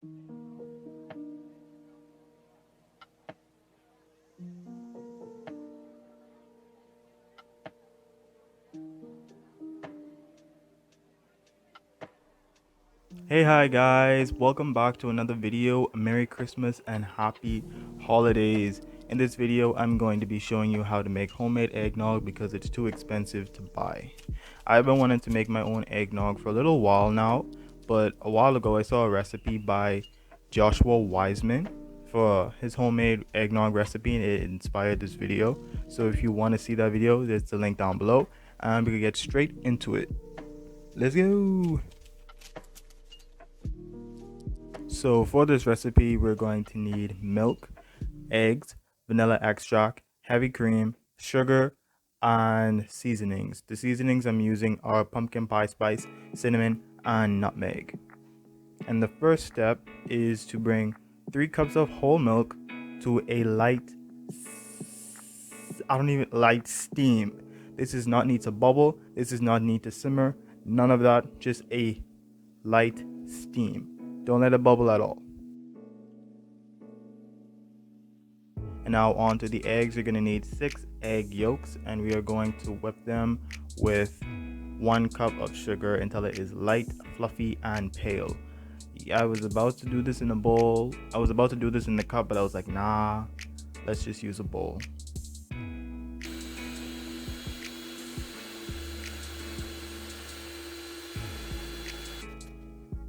Hey, hi guys, welcome back to another video. Merry Christmas and happy holidays. In this video I'm going to be showing you how to make homemade eggnog because it's too expensive to buy. I've been wanting to make my own eggnog for a little while now, but a while ago I saw a recipe by Joshua Weissman for his homemade eggnog recipe and it inspired this video. So if you want to see that video, there's the link down below and we can get straight into it. Let's go. So for this recipe, we're going to need milk, eggs, vanilla extract, heavy cream, sugar, and seasonings. The seasonings I'm using are pumpkin pie spice, cinnamon, and nutmeg. And the first step is to bring 3 cups of whole milk to a light steam. This does not need to bubble, this does not need to simmer, none of that, just a light steam. Don't let it bubble at all. And now onto the eggs. You're going to need 6 egg yolks and we are going to whip them with 1 cup of sugar until it is light, fluffy, and pale. I was about to do this in a bowl. I was about to do this in the cup, but I was like, nah, let's just use a bowl.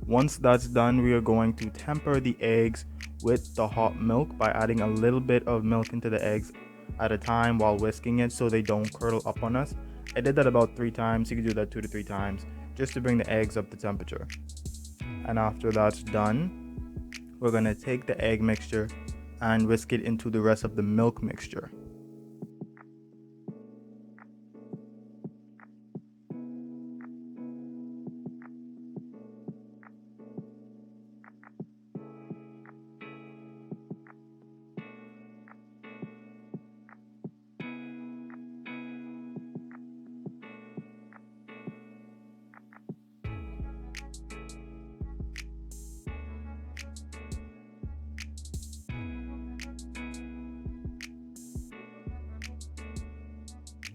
Once that's done, we are going to temper the eggs with the hot milk by adding a little bit of milk into the eggs at a time while whisking it so they don't curdle up on us. I did that about 3 times. You can do that 2 to 3 times just to bring the eggs up to temperature. And after that's done, we're going to take the egg mixture and whisk it into the rest of the milk mixture.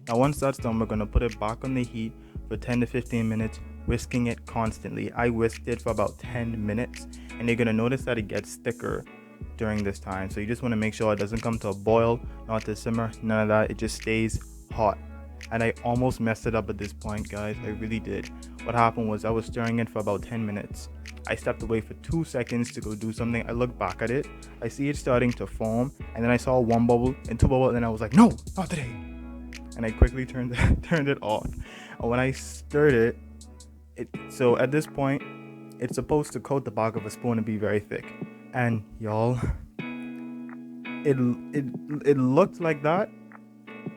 Now once that's done, we're going to put it back on the heat for 10 to 15 minutes, whisking it constantly. I whisked it for about 10 minutes and you're going to notice that it gets thicker during this time. So you just want to make sure it doesn't come to a boil, not to simmer, none of that. It just stays hot. And I almost messed it up at this point, guys. I really did. What happened was I was stirring it for about 10 minutes. I stepped away for 2 seconds to go do something. I looked back at it. I see it starting to foam and then I saw 1 bubble and 2 bubbles and then I was like, no, not today. And I quickly turned it off. And when I stirred it, so at this point, it's supposed to coat the back of a spoon and be very thick. And y'all, it looked like that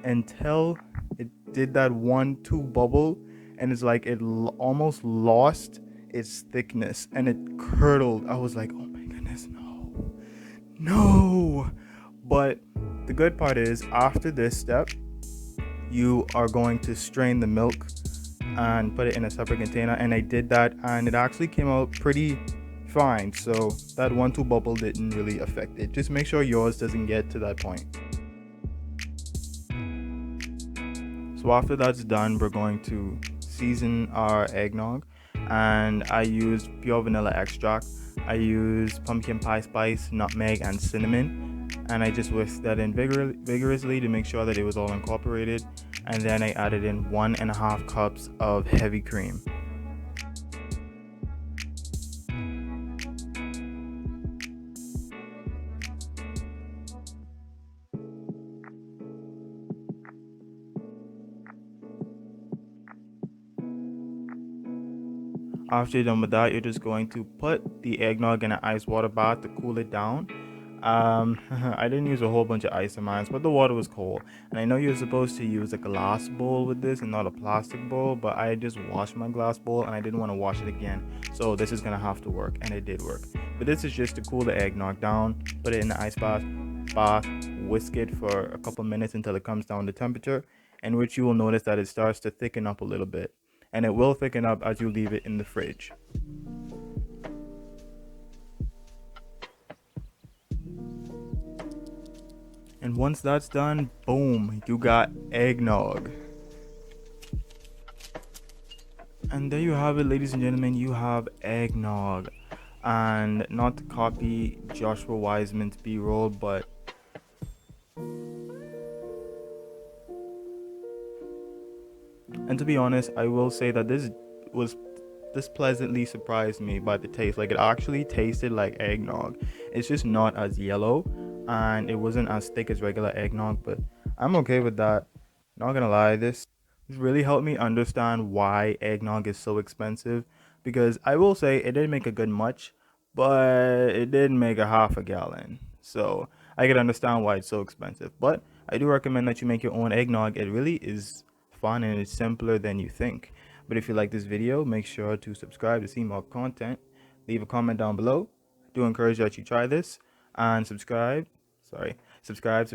until it did that 1-2 bubble, and it's like it almost lost its thickness and it curdled. I was like, oh my goodness, no. But the good part is, after this step, you are going to strain the milk and put it in a separate container, and I did that and it actually came out pretty fine. So that 1-2 bubble didn't really affect it. Just make sure yours doesn't get to that point. So after that's done, we're going to season our eggnog, and I used pure vanilla extract. I used pumpkin pie spice, nutmeg, and cinnamon, and I just whisked that in vigorously to make sure that it was all incorporated. And then I added in 1.5 cups of heavy cream. After you're done with that, you're just going to put the eggnog in an ice water bath to cool it down. I didn't use a whole bunch of ice in mine, but the water was cold. And I know you're supposed to use a glass bowl with this and not a plastic bowl, but I just washed my glass bowl and I didn't want to wash it again. So this is gonna have to work, and it did work. But this is just to cool the eggnog down, put it in the ice bath, whisk it for a couple minutes until it comes down to temperature, in which you will notice that it starts to thicken up a little bit. And it will thicken up as you leave it in the fridge. And once that's done, boom, you got eggnog. And there you have it, ladies and gentlemen, you have eggnog. And not to copy Joshua Weissman's B-roll, but and to be honest, I will say that this pleasantly surprised me by the taste. Like, it actually tasted like eggnog. It's just not as yellow, and it wasn't as thick as regular eggnog, but I'm okay with that. Not gonna lie, this really helped me understand why eggnog is so expensive, because I will say it didn't make a good much, but it did make a half a gallon. So I can understand why it's so expensive. But I do recommend that you make your own eggnog. It really is fun and it's simpler than you think. But if you like this video, make sure to subscribe to see more content. Leave a comment down below. I do encourage that you try this and subscribe. Subscribe.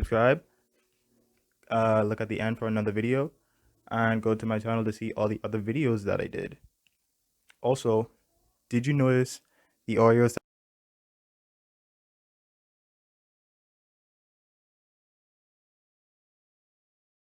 Look at the end for another video and go to my channel to see all the other videos that I did. Also, did you notice the Oreos